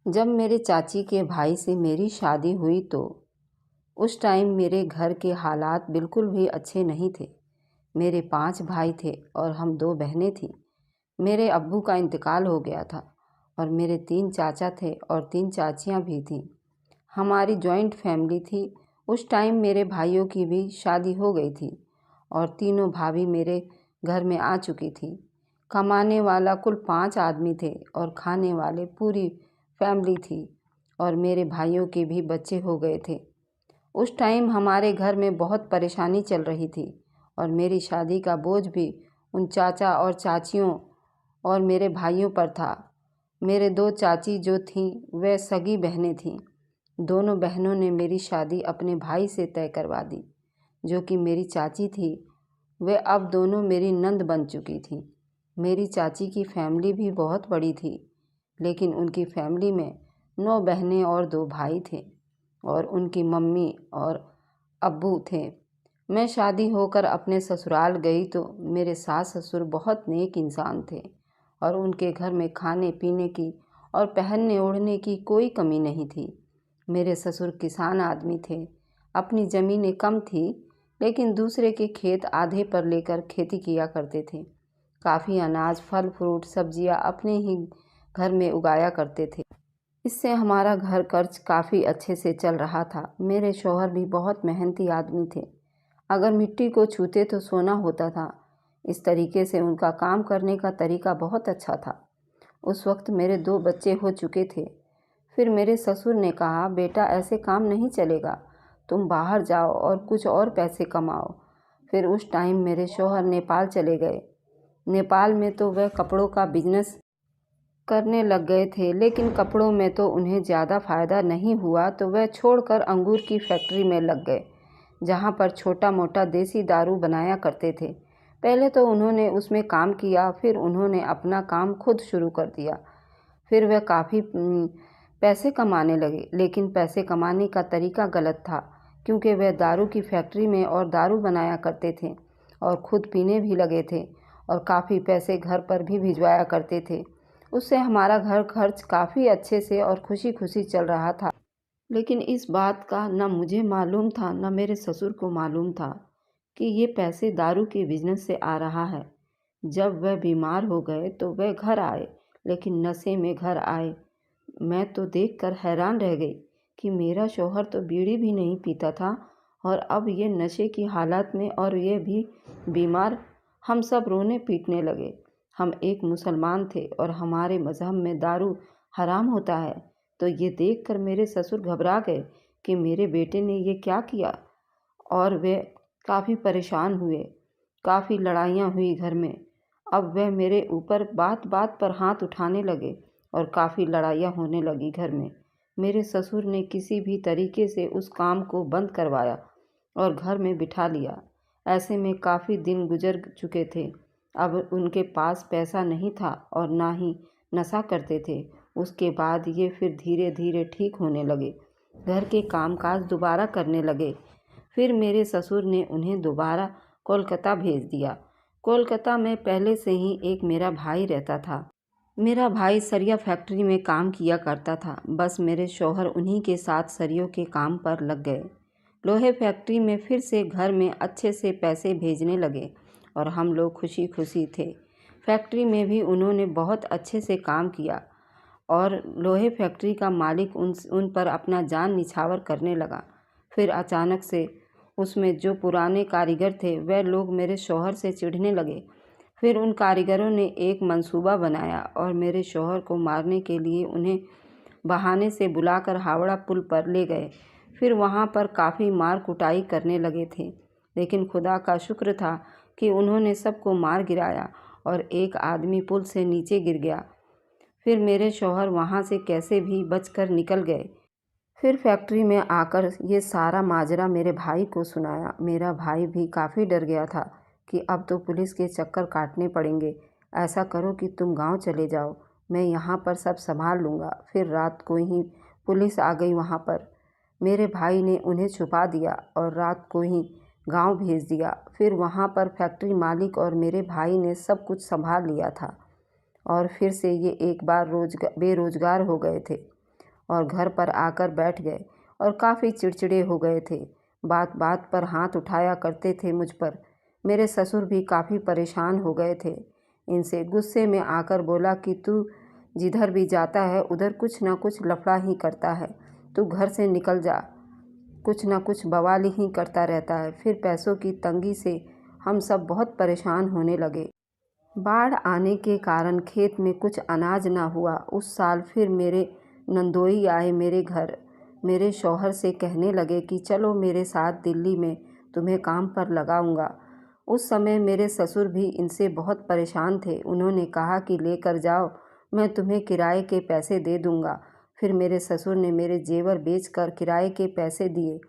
जब मेरे चाची के भाई से मेरी शादी हुई तो उस टाइम मेरे घर के हालात बिल्कुल भी अच्छे नहीं थे। मेरे 5 भाई थे और हम 2 बहनें थीं। मेरे अब्बू का इंतकाल हो गया था और मेरे 3 चाचा थे और 3 चाचियाँ भी थीं। हमारी जॉइंट फैमिली थी। उस टाइम मेरे भाइयों की भी शादी हो गई थी और तीनों भाभी मेरे घर में आ चुकी थी। कमाने वाला कुल 5 आदमी थे और खाने वाले पूरी फैमिली थी और मेरे भाइयों के भी बच्चे हो गए थे। उस टाइम हमारे घर में बहुत परेशानी चल रही थी और मेरी शादी का बोझ भी उन चाचा और चाचियों और मेरे भाइयों पर था। मेरे 2 चाची जो थीं वे सगी बहनें थीं। दोनों बहनों ने मेरी शादी अपने भाई से तय करवा दी। जो कि मेरी चाची थी, वे अब दोनों मेरी नंद बन चुकी थीं। मेरी चाची की फैमिली भी बहुत बड़ी थी, लेकिन उनकी फैमिली में 9 बहनें और 2 भाई थे और उनकी मम्मी और अब्बू थे। मैं शादी होकर अपने ससुराल गई तो मेरे सास ससुर बहुत नेक इंसान थे और उनके घर में खाने पीने की और पहनने ओढ़ने की कोई कमी नहीं थी। मेरे ससुर किसान आदमी थे। अपनी ज़मीनें कम थी, लेकिन दूसरे के खेत आधे पर लेकर खेती किया करते थे। काफ़ी अनाज, फल फ्रूट, सब्जियां अपने ही घर में उगाया करते थे। इससे हमारा घर खर्च काफ़ी अच्छे से चल रहा था। मेरे शौहर भी बहुत मेहनती आदमी थे। अगर मिट्टी को छूते तो सोना होता था। इस तरीके से उनका काम करने का तरीका बहुत अच्छा था। उस वक्त मेरे 2 बच्चे हो चुके थे। फिर मेरे ससुर ने कहा, बेटा ऐसे काम नहीं चलेगा, तुम बाहर जाओ और कुछ और पैसे कमाओ। फिर उस टाइम मेरे शौहर नेपाल चले गए। नेपाल में तो वह कपड़ों का बिजनेस करने लग गए थे, लेकिन कपड़ों में तो उन्हें ज़्यादा फ़ायदा नहीं हुआ तो वह छोड़कर अंगूर की फैक्ट्री में लग गए, जहाँ पर छोटा मोटा देसी दारू बनाया करते थे। पहले तो उन्होंने उसमें काम किया, फिर उन्होंने अपना काम खुद शुरू कर दिया। फिर वह काफ़ी पैसे कमाने लगे, लेकिन पैसे कमाने का तरीका गलत था, क्योंकि वह दारू की फैक्ट्री में और दारू बनाया करते थे और खुद पीने भी लगे थे और काफ़ी पैसे घर पर भी भिजवाया करते थे। उससे हमारा घर खर्च काफ़ी अच्छे से और खुशी खुशी चल रहा था। लेकिन इस बात का न मुझे मालूम था न मेरे ससुर को मालूम था कि ये पैसे दारू के बिजनेस से आ रहा है। जब वह बीमार हो गए तो वह घर आए, लेकिन नशे में घर आए। मैं तो देखकर हैरान रह गई कि मेरा शौहर तो बीड़ी भी नहीं पीता था और अब ये नशे की हालत में और ये भी बीमार। हम सब रोने पीटने लगे। हम एक मुसलमान थे और हमारे मज़हब में दारू हराम होता है। तो ये देखकर मेरे ससुर घबरा गए कि मेरे बेटे ने ये क्या किया और वे काफ़ी परेशान हुए। काफ़ी लड़ाइयाँ हुई घर में। अब वह मेरे ऊपर बात बात पर हाथ उठाने लगे और काफ़ी लड़ाइयाँ होने लगी घर में। मेरे ससुर ने किसी भी तरीके से उस काम को बंद करवाया और घर में बिठा लिया। ऐसे में काफ़ी दिन गुजर चुके थे। अब उनके पास पैसा नहीं था और ना ही नशा करते थे। उसके बाद ये फिर धीरे धीरे ठीक होने लगे, घर के कामकाज दोबारा करने लगे। फिर मेरे ससुर ने उन्हें दोबारा कोलकाता भेज दिया। कोलकाता में पहले से ही एक मेरा भाई रहता था। मेरा भाई सरिया फैक्ट्री में काम किया करता था। बस मेरे शौहर उन्हीं के साथ सरियों के काम पर लग गए। लोहे फैक्ट्री में फिर से घर में अच्छे से पैसे भेजने लगे और हम लोग खुशी खुशी थे। फैक्ट्री में भी उन्होंने बहुत अच्छे से काम किया और लोहे फैक्ट्री का मालिक उन पर अपना जान निछावर करने लगा। फिर अचानक से उसमें जो पुराने कारीगर थे वह लोग मेरे शौहर से चिढ़ने लगे। फिर उन कारीगरों ने एक मंसूबा बनाया और मेरे शौहर को मारने के लिए उन्हें बहाने से बुलाकर हावड़ा पुल पर ले गए। फिर वहाँ पर काफ़ी मार कुटाई करने लगे थे, लेकिन खुदा का शुक्र था कि उन्होंने सबको मार गिराया और एक आदमी पुल से नीचे गिर गया। फिर मेरे शौहर वहाँ से कैसे भी बचकर निकल गए। फिर फैक्ट्री में आकर ये सारा माजरा मेरे भाई को सुनाया। मेरा भाई भी काफ़ी डर गया था कि अब तो पुलिस के चक्कर काटने पड़ेंगे। ऐसा करो कि तुम गांव चले जाओ, मैं यहाँ पर सब संभाल लूँगा। फिर रात को ही पुलिस आ गई वहाँ पर। मेरे भाई ने उन्हें छुपा दिया और रात को ही गांव भेज दिया। फिर वहाँ पर फैक्ट्री मालिक और मेरे भाई ने सब कुछ संभाल लिया था और फिर से ये एक बार बेरोजगार हो गए थे। और घर पर आकर बैठ गए और काफ़ी चिड़चिड़े हो गए थे। बात बात पर हाथ उठाया करते थे मुझ पर। मेरे ससुर भी काफ़ी परेशान हो गए थे इनसे। गुस्से में आकर बोला कि तू जिधर भी जाता है उधर कुछ ना कुछ लफड़ा ही करता है, तू घर से निकल जा, कुछ ना कुछ बवाल ही करता रहता है। फिर पैसों की तंगी से हम सब बहुत परेशान होने लगे। बाढ़ आने के कारण खेत में कुछ अनाज ना हुआ। उस साल फिर मेरे नंदोई आए मेरे घर। मेरे शौहर से कहने लगे कि चलो मेरे साथ दिल्ली में, तुम्हें काम पर लगाऊंगा। उस समय मेरे ससुर भी इनसे बहुत परेशान थे। उन्होंने कहा कि लेकर जाओ, मैं तुम्हें किराए के पैसे दे दूंगा। फिर मेरे ससुर ने मेरे जेवर बेचकर किराए के पैसे दिए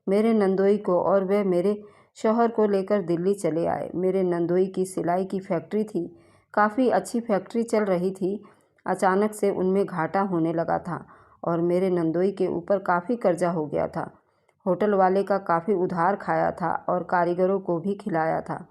मेरे नंदोई को, और वह मेरे शौहर को लेकर दिल्ली चले आए। मेरे नंदोई की सिलाई की फैक्ट्री थी, काफ़ी अच्छी फैक्ट्री चल रही थी। अचानक से उनमें घाटा होने लगा था और मेरे नंदोई के ऊपर काफ़ी कर्जा हो गया था। होटल वाले का काफ़ी उधार खाया था और कारीगरों को भी खिलाया था।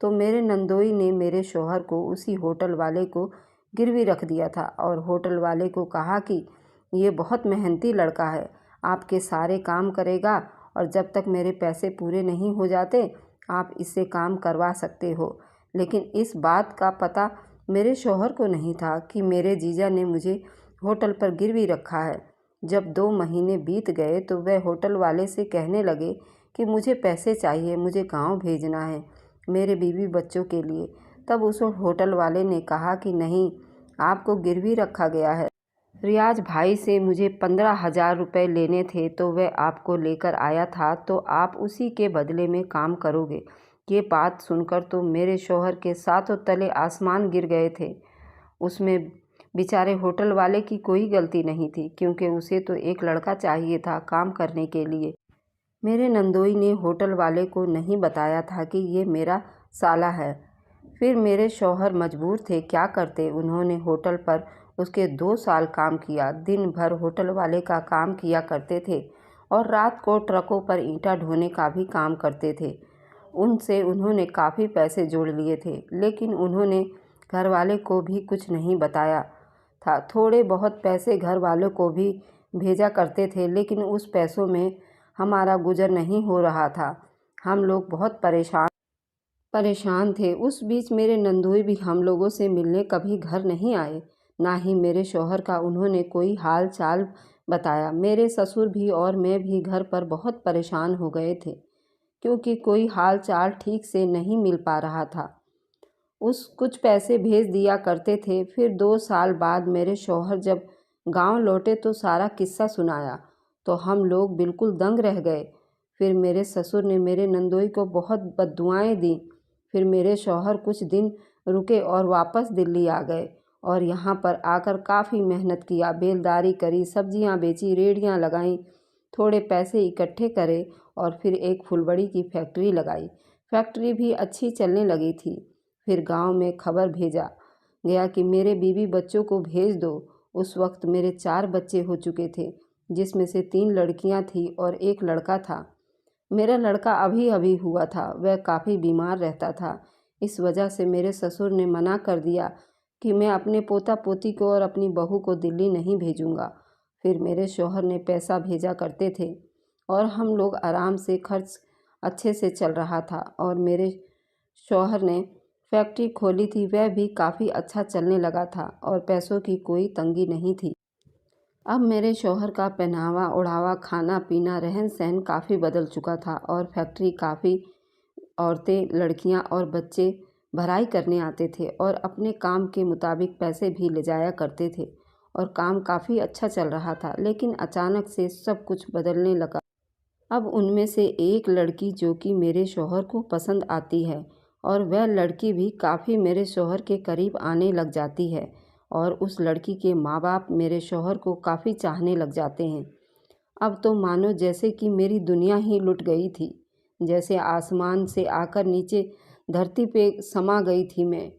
तो मेरे नंदोई ने मेरे शौहर को उसी होटल वाले को गिरवी रख दिया था और होटल वाले को कहा कि ये बहुत मेहनती लड़का है, आपके सारे काम करेगा और जब तक मेरे पैसे पूरे नहीं हो जाते आप इससे काम करवा सकते हो। लेकिन इस बात का पता मेरे शौहर को नहीं था कि मेरे जीजा ने मुझे होटल पर गिरवी रखा है। जब 2 महीने बीत गए तो वह होटल वाले से कहने लगे कि मुझे पैसे चाहिए, मुझे गांव भेजना है मेरे बीवी बच्चों के लिए। तब उस होटल वाले ने कहा कि नहीं, आपको गिरवी रखा गया है। रियाज भाई से मुझे 15,000 रुपये लेने थे तो वह आपको लेकर आया था, तो आप उसी के बदले में काम करोगे। ये बात सुनकर तो मेरे शौहर के सातों तले आसमान गिर गए थे। उसमें बेचारे होटल वाले की कोई गलती नहीं थी, क्योंकि उसे तो एक लड़का चाहिए था काम करने के लिए। मेरे नंदोई ने होटल वाले को नहीं बताया था कि ये मेरा साला है। फिर मेरे शौहर मजबूर थे, क्या करते। उन्होंने होटल पर उसके 2 साल काम किया। दिन भर होटल वाले का काम किया करते थे और रात को ट्रकों पर ईंटा ढोने का भी काम करते थे। उनसे उन्होंने काफ़ी पैसे जोड़ लिए थे, लेकिन उन्होंने घर वाले को भी कुछ नहीं बताया था। थोड़े बहुत पैसे घर वालों को भी भेजा करते थे, लेकिन उस पैसों में हमारा गुजर नहीं हो रहा था। हम लोग बहुत परेशान थे। उस बीच मेरे नंदोई भी हम लोगों से मिलने कभी घर नहीं आए, ना ही मेरे शौहर का उन्होंने कोई हाल चाल बताया। मेरे ससुर भी और मैं भी घर पर बहुत परेशान हो गए थे, क्योंकि कोई हाल चाल ठीक से नहीं मिल पा रहा था। उस कुछ पैसे भेज दिया करते थे। फिर 2 साल बाद मेरे शौहर जब गांव लौटे तो सारा किस्सा सुनाया तो हम लोग बिल्कुल दंग रह गए। फिर मेरे ससुर ने मेरे नंदोई को बहुत बद्दुआएं दी। फिर मेरे शौहर कुछ दिन रुके और वापस दिल्ली आ गए और यहाँ पर आकर काफ़ी मेहनत किया, बेलदारी करी, सब्जियाँ बेची, रेहड़ियाँ लगाईं, थोड़े पैसे इकट्ठे करे और फिर एक फुलबड़ी की फैक्ट्री लगाई। फैक्ट्री भी अच्छी चलने लगी थी। फिर गांव में खबर भेजा गया कि मेरे बीवी बच्चों को भेज दो। उस वक्त मेरे 4 बच्चे हो चुके थे, जिसमें से 3 लड़कियां थी और 1 लड़का था। मेरा लड़का अभी अभी हुआ था, वह काफ़ी बीमार रहता था। इस वजह से मेरे ससुर ने मना कर दिया कि मैं अपने पोता पोती को और अपनी बहू को दिल्ली नहीं भेजूंगा। फिर मेरे शौहर ने पैसा भेजा करते थे और हम लोग आराम से, खर्च अच्छे से चल रहा था। और मेरे शौहर ने फैक्ट्री खोली थी, वह भी काफ़ी अच्छा चलने लगा था और पैसों की कोई तंगी नहीं थी। अब मेरे शौहर का पहनावा ओढ़ावा, खाना पीना, रहन सहन काफ़ी बदल चुका था और फैक्ट्री काफ़ी औरतें, लड़कियां और बच्चे भराई करने आते थे और अपने काम के मुताबिक पैसे भी ले जाया करते थे और काम काफ़ी अच्छा चल रहा था। लेकिन अचानक से सब कुछ बदलने लगा। अब उनमें से एक लड़की जो कि मेरे शौहर को पसंद आती है और वह लड़की भी काफ़ी मेरे शौहर के करीब आने लग जाती है और उस लड़की के माँ बाप मेरे शौहर को काफ़ी चाहने लग जाते हैं। अब तो मानो जैसे कि मेरी दुनिया ही लुट गई थी, जैसे आसमान से आकर नीचे धरती पे समा गई थी मैं।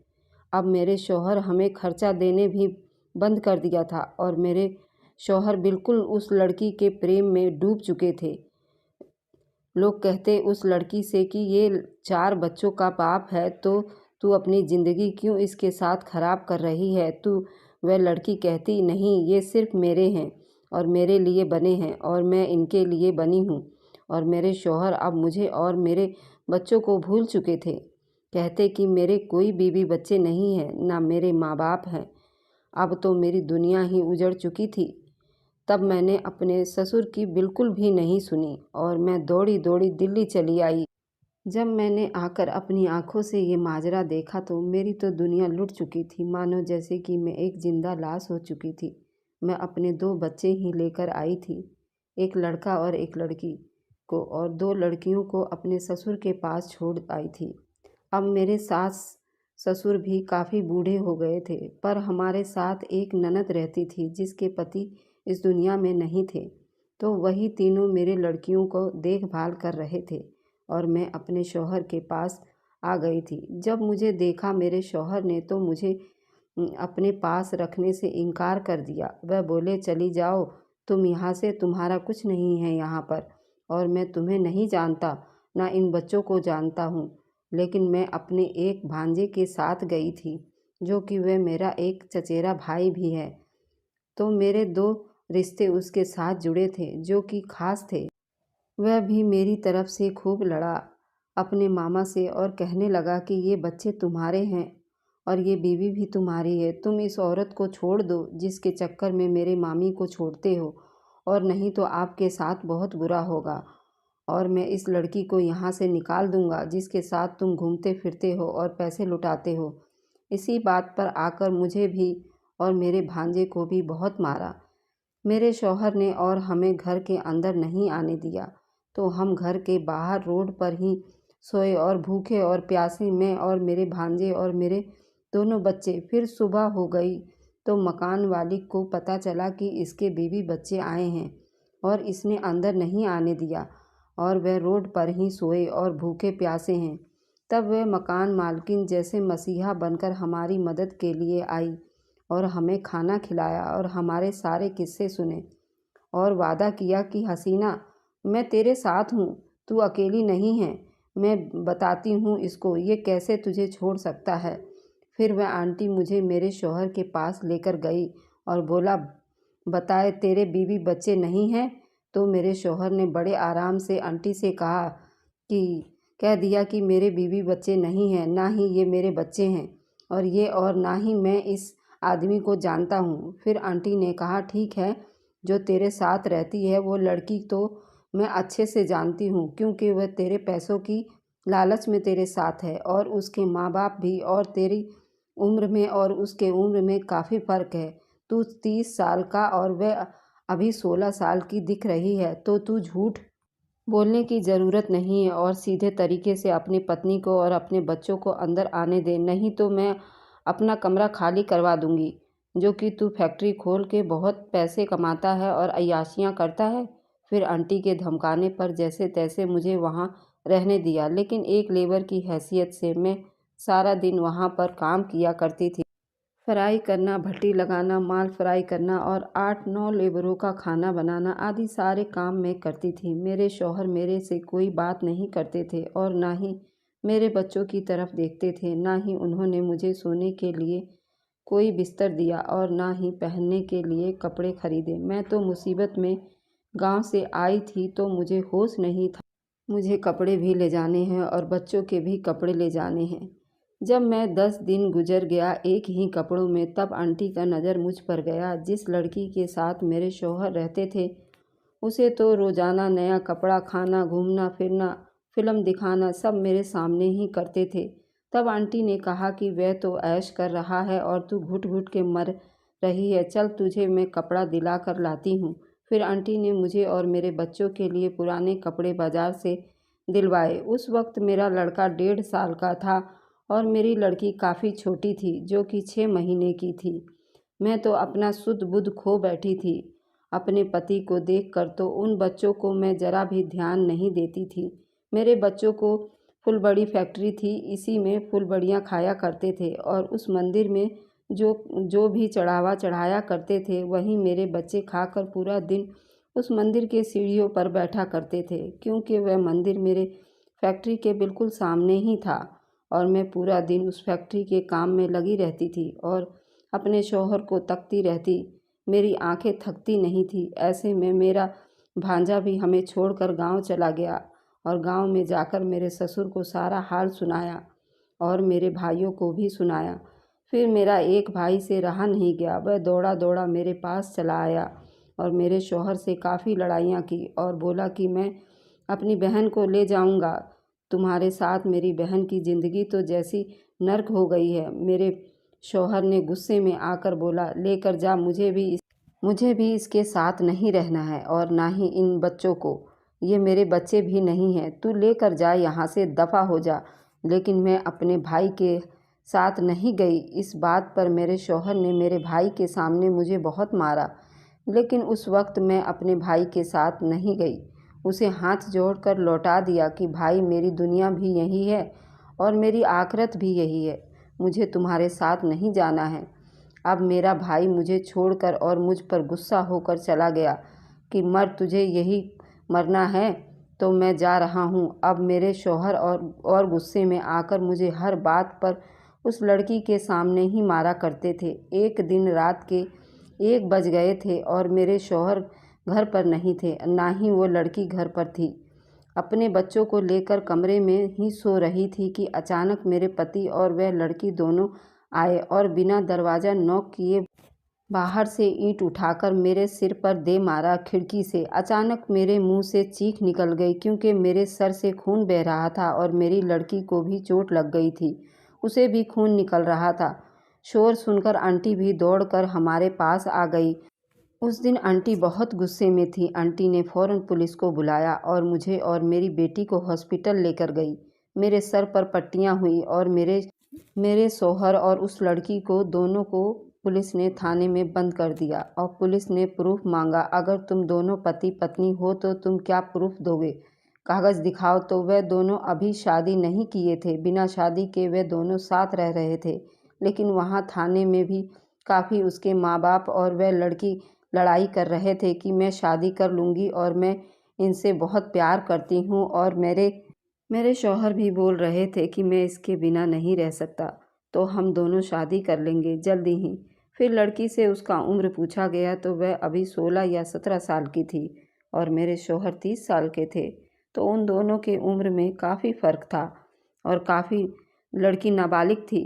अब मेरे शौहर हमें खर्चा देने भी बंद कर दिया था और मेरे शौहर बिल्कुल उस लड़की के प्रेम में डूब चुके थे। लोग कहते उस लड़की से कि ये 4 बच्चों का बाप है, तो तू अपनी ज़िंदगी क्यों इसके साथ ख़राब कर रही है। वह लड़की कहती नहीं, ये सिर्फ मेरे हैं, और मेरे लिए बने हैं और मैं इनके लिए बनी हूँ। और मेरे शौहर अब मुझे और मेरे बच्चों को भूल चुके थे। कहते कि मेरे कोई बीवी बच्चे नहीं हैं, ना मेरे माँ बाप हैं। अब तो मेरी दुनिया ही उजड़ चुकी थी। तब मैंने अपने ससुर की बिल्कुल भी नहीं सुनी और मैं दौड़ी दौड़ी दिल्ली चली आई। जब मैंने आकर अपनी आंखों से ये माजरा देखा तो मेरी तो दुनिया लुट चुकी थी, मानो जैसे कि मैं एक जिंदा लाश हो चुकी थी। मैं अपने 2 बच्चे ही लेकर आई थी, एक लड़का और एक लड़की को, और 2 लड़कियों को अपने ससुर के पास छोड़ आई थी। अब मेरे सास ससुर भी काफ़ी बूढ़े हो गए थे, पर हमारे साथ एक ननद रहती थी जिसके पति इस दुनिया में नहीं थे, तो वही तीनों मेरे लड़कियों को देखभाल कर रहे थे और मैं अपने शौहर के पास आ गई थी। जब मुझे देखा मेरे शौहर ने तो मुझे अपने पास रखने से इनकार कर दिया। वह बोले, चली जाओ तुम यहाँ से, तुम्हारा कुछ नहीं है यहाँ पर, और मैं तुम्हें नहीं जानता, ना इन बच्चों को जानता हूँ। लेकिन मैं अपने एक भांजे के साथ गई थी, जो कि वह मेरा एक चचेरा भाई भी है, तो मेरे 2 रिश्ते उसके साथ जुड़े थे जो कि खास थे। वह भी मेरी तरफ से खूब लड़ा अपने मामा से और कहने लगा कि ये बच्चे तुम्हारे हैं और ये बीवी भी तुम्हारी है। तुम इस औरत को छोड़ दो जिसके चक्कर में मेरे मामी को छोड़ते हो, और नहीं तो आपके साथ बहुत बुरा होगा, और मैं इस लड़की को यहाँ से निकाल दूंगा जिसके साथ तुम घूमते फिरते हो और पैसे लुटाते हो। इसी बात पर आकर मुझे भी और मेरे भांजे को भी बहुत मारा। मेरे शौहर ने और हमें घर के अंदर नहीं आने दिया, तो हम घर के बाहर रोड पर ही सोए और भूखे और प्यासे, मैं और मेरे भांजे और मेरे दोनों बच्चे। फिर सुबह हो गई तो मकान वाली को पता चला कि इसके बीवी बच्चे आए हैं और इसने अंदर नहीं आने दिया और वह रोड पर ही सोए और भूखे प्यासे हैं। तब वह मकान मालकिन जैसे मसीहा बनकर हमारी मदद के लिए आई और हमें खाना खिलाया और हमारे सारे किस्से सुने और वादा किया कि हसीना, मैं तेरे साथ हूँ, तू अकेली नहीं है। मैं बताती हूँ इसको, ये कैसे तुझे छोड़ सकता है। फिर वह आंटी मुझे मेरे शौहर के पास लेकर गई और बोला, बताए तेरे बीवी बच्चे नहीं हैं। तो मेरे शौहर ने बड़े आराम से आंटी से कह दिया कि मेरे बीवी बच्चे नहीं हैं, ना ही ये मेरे बच्चे हैं, और ना ही मैं इस आदमी को जानता हूँ। फिर आंटी ने कहा, ठीक है, जो तेरे साथ रहती है वो लड़की तो मैं अच्छे से जानती हूँ, क्योंकि वह तेरे पैसों की लालच में तेरे साथ है, और उसके माँ बाप भी, और तेरी उम्र में और उसके उम्र में काफ़ी फ़र्क है। तू 30 साल का और वह अभी 16 साल की दिख रही है, तो तू झूठ बोलने की ज़रूरत नहीं है और सीधे तरीके से अपनी पत्नी को और अपने बच्चों को अंदर आने दे, नहीं तो मैं अपना कमरा खाली करवा दूंगी। जो कि तू फैक्ट्री खोल के बहुत पैसे कमाता है और अय्याशियाँ करता है। फिर आंटी के धमकाने पर जैसे तैसे मुझे वहाँ रहने दिया, लेकिन एक लेबर की हैसियत से मैं सारा दिन वहाँ पर काम किया करती थी। फ्राई करना, भट्टी लगाना, माल फ्राई करना और 8-9 लेबरों का खाना बनाना आदि सारे काम मैं करती थी। मेरे शौहर मेरे से कोई बात नहीं करते थे और ना ही मेरे बच्चों की तरफ देखते थे, ना ही उन्होंने मुझे सोने के लिए कोई बिस्तर दिया और ना ही पहनने के लिए कपड़े खरीदे। मैं तो मुसीबत में गांव से आई थी, तो मुझे होश नहीं था मुझे कपड़े भी ले जाने हैं और बच्चों के भी कपड़े ले जाने हैं। जब मैं 10 दिन गुजर गया एक ही कपड़ों में, तब आंटी का नज़र मुझ पर गया। जिस लड़की के साथ मेरे शौहर रहते थे उसे तो रोज़ाना नया कपड़ा, खाना, घूमना फिरना, फिल्म दिखाना सब मेरे सामने ही करते थे। तब आंटी ने कहा कि वह तो ऐश कर रहा है और तू घुट घुट के मर रही है, चल तुझे मैं कपड़ा दिला कर लाती हूँ। फिर आंटी ने मुझे और मेरे बच्चों के लिए पुराने कपड़े बाजार से दिलवाए। उस वक्त मेरा लड़का 1.5 साल का था और मेरी लड़की काफ़ी छोटी थी, जो कि 6 महीने की थी। मैं तो अपना सुध बुध खो बैठी थी। अपने पति को देखकर तो उन बच्चों को मैं ज़रा भी ध्यान नहीं देती थी। मेरे बच्चों को फुलबड़ी फैक्ट्री थी, इसी में फुलबड़ियाँ खाया करते थे और उस मंदिर में जो जो भी चढ़ावा चढ़ाया करते थे वहीं मेरे बच्चे खाकर पूरा दिन उस मंदिर के सीढ़ियों पर बैठा करते थे, क्योंकि वह मंदिर मेरे फैक्ट्री के बिल्कुल सामने ही था और मैं पूरा दिन उस फैक्ट्री के काम में लगी रहती थी और अपने शौहर को तकती रहती। मेरी आंखें थकती नहीं थी। ऐसे में मेरा भांजा भी हमें छोड़कर गांव चला गया और गांव में जाकर मेरे ससुर को सारा हाल सुनाया और मेरे भाइयों को भी सुनाया। फिर मेरा एक भाई से रहा नहीं गया, वह दौड़ा दौड़ा मेरे पास चला आया और मेरे शौहर से काफ़ी लड़ाइयाँ की और बोला कि मैं अपनी बहन को ले जाऊंगा तुम्हारे साथ। मेरी बहन की ज़िंदगी तो जैसी नर्क हो गई है। मेरे शौहर ने गुस्से में आकर बोला, लेकर जा, मुझे भी इसके साथ नहीं रहना है और ना ही इन बच्चों को। ये मेरे बच्चे भी नहीं हैं, तू लेकर जा, यहाँ से दफ़ा हो जा। लेकिन मैं अपने भाई के साथ नहीं गई। इस बात पर मेरे शौहर ने मेरे भाई के सामने मुझे बहुत मारा, लेकिन उस वक्त मैं अपने भाई के साथ नहीं गई। उसे हाथ जोड़कर लौटा दिया कि भाई, मेरी दुनिया भी यही है और मेरी आखिरत भी यही है। मुझे तुम्हारे साथ नहीं जाना है। अब मेरा भाई मुझे छोड़कर और मुझ पर गुस्सा होकर चला गया कि मर, तुझे यही मरना है तो मैं जा रहा हूँ। अब मेरे शौहर और गुस्से में आकर मुझे हर बात पर उस लड़की के सामने ही मारा करते थे। एक दिन रात के 1 बज गए थे और मेरे शौहर घर पर नहीं थे, ना ही वो लड़की घर पर थी। अपने बच्चों को लेकर कमरे में ही सो रही थी कि अचानक मेरे पति और वह लड़की दोनों आए और बिना दरवाज़ा नॉक किए बाहर से ईंट उठाकर मेरे सिर पर दे मारा खिड़की से। अचानक मेरे मुंह से चीख निकल गई क्योंकि मेरे सर से खून बह रहा था और मेरी लड़की को भी चोट लग गई थी, उसे भी खून निकल रहा था। शोर सुनकर आंटी भी दौड़कर हमारे पास आ गई। उस दिन आंटी बहुत गुस्से में थी। आंटी ने फ़ौरन पुलिस को बुलाया और मुझे और मेरी बेटी को हॉस्पिटल लेकर गई। मेरे सर पर पट्टियां हुई और मेरे शौहर और उस लड़की को दोनों को पुलिस ने थाने में बंद कर दिया और पुलिस ने प्रूफ मांगा। अगर तुम दोनों पति पत्नी हो तो तुम क्या प्रूफ दोगे? कागज़ दिखाओ। तो वह दोनों अभी शादी नहीं किए थे, बिना शादी के वे दोनों साथ रह रहे थे। लेकिन वहाँ थाने में भी काफ़ी उसके माँ बाप और वह लड़की लड़ाई कर रहे थे कि मैं शादी कर लूँगी और मैं इनसे बहुत प्यार करती हूँ। और मेरे शौहर भी बोल रहे थे कि मैं इसके बिना नहीं रह सकता, तो हम दोनों शादी कर लेंगे जल्दी ही। फिर लड़की से उसका उम्र पूछा गया तो वह अभी 16 या 17 साल की थी और मेरे शौहर 30 साल के थे। तो उन दोनों के उम्र में काफ़ी फ़र्क था और काफ़ी लड़की नाबालिग थी।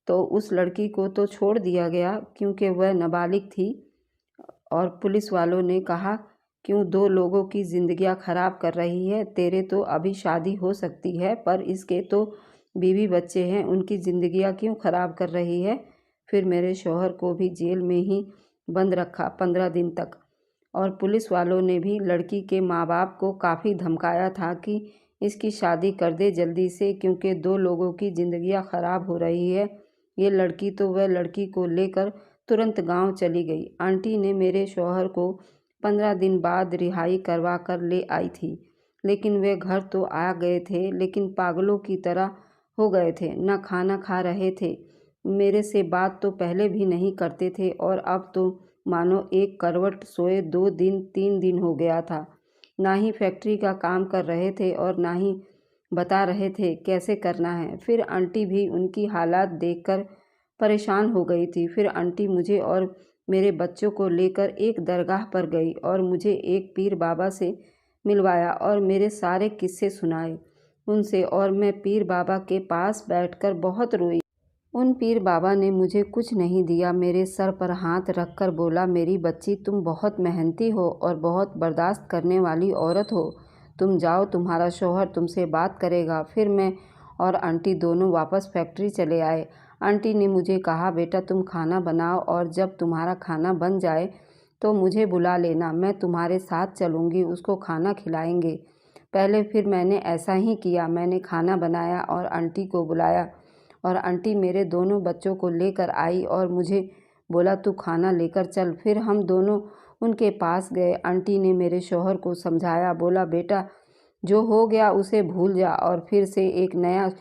तो उस लड़की को तो छोड़ दिया गया क्योंकि वह नाबालिग थी और पुलिस वालों ने कहा, क्यों 2 लोगों की ज़िंदगियां ख़राब कर रही है? तेरे तो अभी शादी हो सकती है पर इसके तो बीवी बच्चे हैं, उनकी ज़िंदगियां क्यों ख़राब कर रही है? फिर मेरे शौहर को भी जेल में ही बंद रखा 15 दिन तक। और पुलिस वालों ने भी लड़की के माँ बाप को काफ़ी धमकाया था कि इसकी शादी कर दे जल्दी से, क्योंकि 2 लोगों की ज़िंदगियां ख़राब हो रही है। ये लड़की तो वह लड़की को लेकर तुरंत गांव चली गई। आंटी ने मेरे शौहर को 15 दिन बाद रिहाई करवा कर ले आई थी, लेकिन वे घर तो आ गए थे लेकिन पागलों की तरह हो गए थे, न खाना खा रहे थे, मेरे से बात तो पहले भी नहीं करते थे और अब तो मानो एक करवट सोए 2 दिन 3 दिन हो गया था। ना ही फैक्ट्री का काम कर रहे थे और ना ही बता रहे थे कैसे करना है। फिर आंटी भी उनकी हालात देखकर परेशान हो गई थी। फिर आंटी मुझे और मेरे बच्चों को लेकर एक दरगाह पर गई और मुझे एक पीर बाबा से मिलवाया और मेरे सारे किस्से सुनाए उनसे, और मैं पीर बाबा के पास बैठकर बहुत रोई। उन पीर बाबा ने मुझे कुछ नहीं दिया, मेरे सर पर हाथ रखकर बोला, मेरी बच्ची, तुम बहुत मेहनती हो और बहुत बर्दाश्त करने वाली औरत हो, तुम जाओ, तुम्हारा शौहर तुमसे बात करेगा। फिर मैं और आंटी दोनों वापस फैक्ट्री चले आए। आंटी ने मुझे कहा, बेटा तुम खाना बनाओ और जब तुम्हारा खाना बन जाए तो मुझे बुला लेना, मैं तुम्हारे साथ चलूँगी, उसको खाना खिलाएंगे। पहले फिर मैंने ऐसा ही किया, मैंने खाना बनाया और आंटी को बुलाया और आंटी मेरे दोनों बच्चों को लेकर आई और मुझे बोला, तू खाना लेकर चल। फिर हम दोनों उनके पास गए। आंटी ने मेरे शौहर को समझाया, बोला, बेटा जो हो गया उसे भूल जा और फिर से एक नया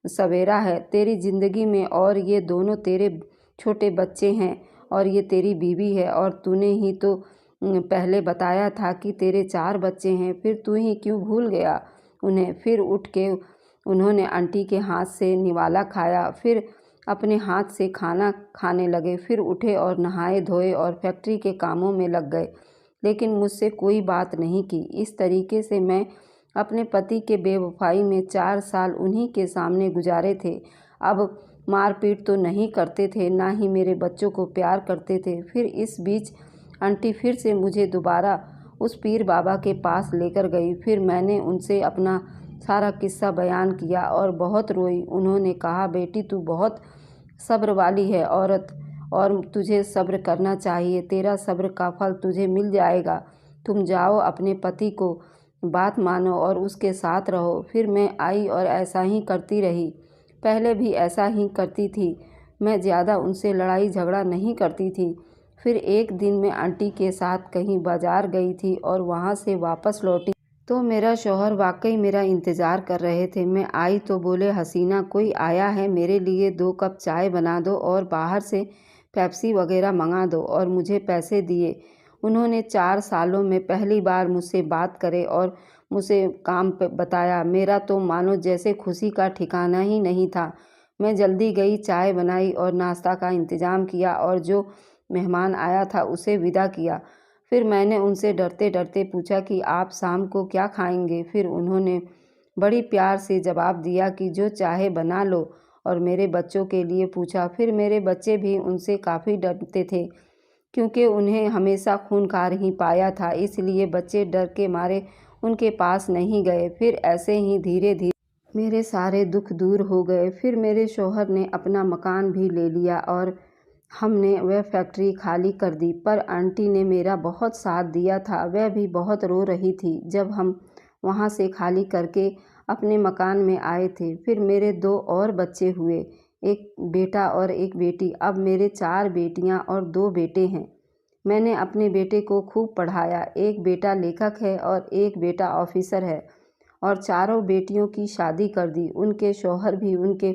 सवेरा है तेरी ज़िंदगी में, और ये दोनों तेरे छोटे बच्चे हैं और ये तेरी बीवी है और तूने ही तो पहले बताया था कि तेरे 4 बच्चे हैं, फिर तू ही क्यों भूल गया उन्हें? फिर उठ के उन्होंने आंटी के हाथ से निवाला खाया। फिर अपने हाथ से खाना खाने लगे, फिर उठे और नहाए धोए और फैक्ट्री के कामों में लग गए, लेकिन मुझसे कोई बात नहीं की। इस तरीके से मैं अपने पति के बेवफाई में 4 साल उन्हीं के सामने गुजारे थे। अब मारपीट तो नहीं करते थे, ना ही मेरे बच्चों को प्यार करते थे। फिर इस बीच आंटी फिर से मुझे दोबारा उस पीर बाबा के पास लेकर गई। फिर मैंने उनसे अपना सारा किस्सा बयान किया और बहुत रोई। उन्होंने कहा, बेटी तू बहुत सब्र वाली है औरत, और तुझे सब्र करना चाहिए। तेरा सब्र का फल तुझे मिल जाएगा। तुम जाओ, अपने पति को बात मानो और उसके साथ रहो। फिर मैं आई और ऐसा ही करती रही। पहले भी ऐसा ही करती थी। मैं ज़्यादा उनसे लड़ाई झगड़ा नहीं करती थी। फिर एक दिन मैं आंटी के साथ कहीं बाजार गई थी और वहाँ से वापस लौटी तो मेरा शौहर वाकई मेरा इंतज़ार कर रहे थे। मैं आई तो बोले, हसीना कोई आया है, मेरे लिए 2 कप चाय बना दो और बाहर से पेप्सी वगैरह मंगा दो। और मुझे पैसे दिए। उन्होंने 4 सालों में पहली बार मुझसे बात करे और मुझे काम बताया। मेरा तो मानो जैसे खुशी का ठिकाना ही नहीं था। मैं जल्दी गई, चाय बनाई और नाश्ता का इंतज़ाम किया और जो मेहमान आया था उसे विदा किया। फिर मैंने उनसे डरते डरते पूछा कि आप शाम को क्या खाएंगे। फिर उन्होंने बड़ी प्यार से जवाब दिया कि जो चाहे बना लो, और मेरे बच्चों के लिए पूछा। फिर मेरे बच्चे भी उनसे काफ़ी डरते थे, क्योंकि उन्हें हमेशा खूंखार ही पाया था, इसलिए बच्चे डर के मारे उनके पास नहीं गए। फिर ऐसे ही धीरे धीरे मेरे सारे दुख दूर हो गए। फिर मेरे शौहर ने अपना मकान भी ले लिया और हमने वह फैक्ट्री खाली कर दी। पर आंटी ने मेरा बहुत साथ दिया था। वह भी बहुत रो रही थी जब हम वहाँ से खाली करके अपने मकान में आए थे। फिर मेरे 2 और बच्चे हुए, एक बेटा और एक बेटी। अब मेरे 4 बेटियाँ और 2 बेटे हैं। मैंने अपने बेटे को खूब पढ़ाया। एक बेटा लेखक है और एक बेटा ऑफिसर है, और चारों बेटियों की शादी कर दी। उनके शौहर भी उनके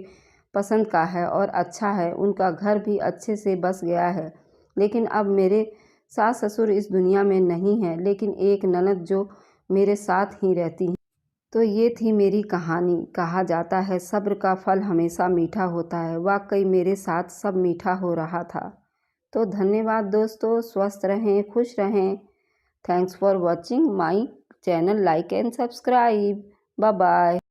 पसंद का है और अच्छा है। उनका घर भी अच्छे से बस गया है। लेकिन अब मेरे सास ससुर इस दुनिया में नहीं हैं, लेकिन एक ननद जो मेरे साथ ही रहती हैं। तो ये थी मेरी कहानी। कहा जाता है सब्र का फल हमेशा मीठा होता है। वाकई मेरे साथ सब मीठा हो रहा था। तो धन्यवाद दोस्तों, स्वस्थ रहें, खुश रहें। Thanks for watching my channel, like and subscribe. Bye bye.